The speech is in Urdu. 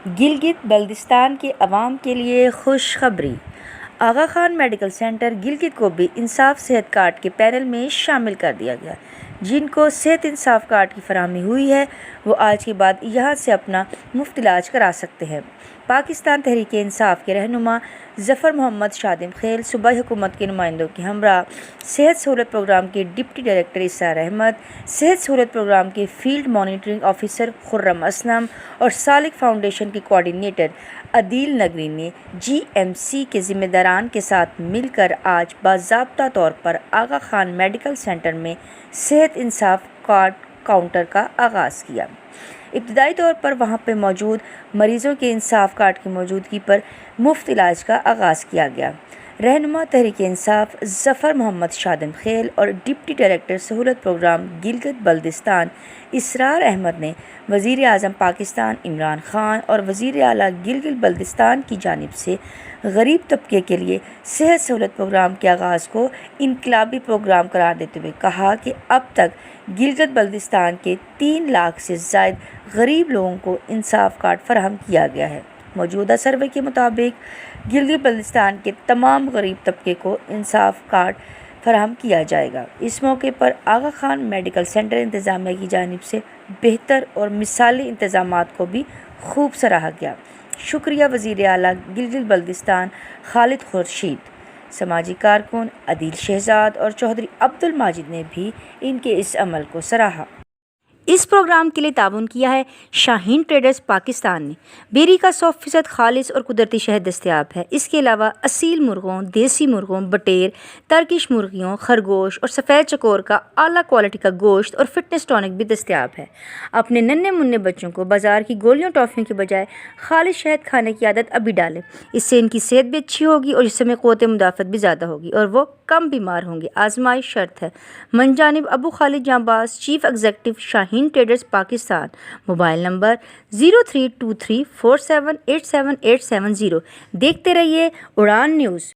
گلگت بلتستان کے عوام کے لیے خوشخبری۔ آغا خان میڈیکل سینٹر گلگت کو بھی انصاف صحت کارڈ کے پینل میں شامل کر دیا گیا۔ جن کو صحت انصاف کارڈ کی فراہمی ہوئی ہے وہ آج کے بعد یہاں سے اپنا مفت علاج کرا سکتے ہیں۔ پاکستان تحریک انصاف کے رہنما ظفر محمد شادم خیل صوبائی حکومت کے نمائندوں کے ہمراہ، صحت سہولت پروگرام کے ڈپٹی ڈائریکٹر اسرار احمد، صحت سہولت پروگرام کے فیلڈ مانیٹرنگ آفیسر خرم اسلم اور سالک فاؤنڈیشن کے کوآرڈینیٹر عدیل نگری نے جی ایم سی کے ذمہ داران کے ساتھ مل کر آج باضابطہ طور پر آغا خان میڈیکل سینٹر میں صحت انصاف کارڈ کاؤنٹر کا آغاز کیا۔ ابتدائی طور پر وہاں پہ موجود مریضوں کے انصاف کارڈ کی موجودگی پر مفت علاج کا آغاز کیا گیا۔ رہنما تحریک انصاف ظفر محمد شادم خیل اور ڈپٹی ڈائریکٹر سہولت پروگرام گلگت بلتستان اسرار احمد نے وزیر اعظم پاکستان عمران خان اور وزیر اعلیٰ گلگت بلتستان کی جانب سے غریب طبقے کے لیے صحت سہولت پروگرام کے آغاز کو انقلابی پروگرام قرار دیتے ہوئے کہا کہ اب تک گلگت بلتستان کے 3 لاکھ سے زائد غریب لوگوں کو انصاف کارڈ فراہم کیا گیا ہے۔ موجودہ سروے کے مطابق گلگت بلتستان کے تمام غریب طبقے کو انصاف کارڈ فراہم کیا جائے گا۔ اس موقع پر آغا خان میڈیکل سینٹر انتظامیہ کی جانب سے بہتر اور مثالی انتظامات کو بھی خوب سراہا گیا۔ شکریہ وزیر اعلیٰ گلگت بلتستان خالد خورشید، سماجی کارکن عدیل شہزاد اور چودھری عبدالماجد نے بھی ان کے اس عمل کو سراہا۔ اس پروگرام کے لیے تعاون کیا ہے شاہین ٹریڈرز پاکستان نے۔ بیری کا 100% خالص اور قدرتی شہد دستیاب ہے۔ اس کے علاوہ اصیل مرغوں، دیسی مرغوں، بٹیر، ترکش مرغیوں، خرگوش اور سفید چکور کا اعلیٰ کوالٹی کا گوشت اور فٹنس ٹونک بھی دستیاب ہے۔ اپنے ننھے منھے بچوں کو بازار کی گولیوں ٹافیوں کے بجائے خالص شہد کھانے کی عادت ابھی ڈالیں۔ اس سے ان کی صحت بھی اچھی ہوگی اور جسم میں قوت مدافعت بھی زیادہ ہوگی اور وہ کم بیمار ہوں گے۔ آزمائش شرط ہے۔ من جانب Abu Khalid Janbaz, chief executive Shaheen traders Pakistan. Mobile number 032347878770۔ دیکھتے رہیے اڑان نیوز۔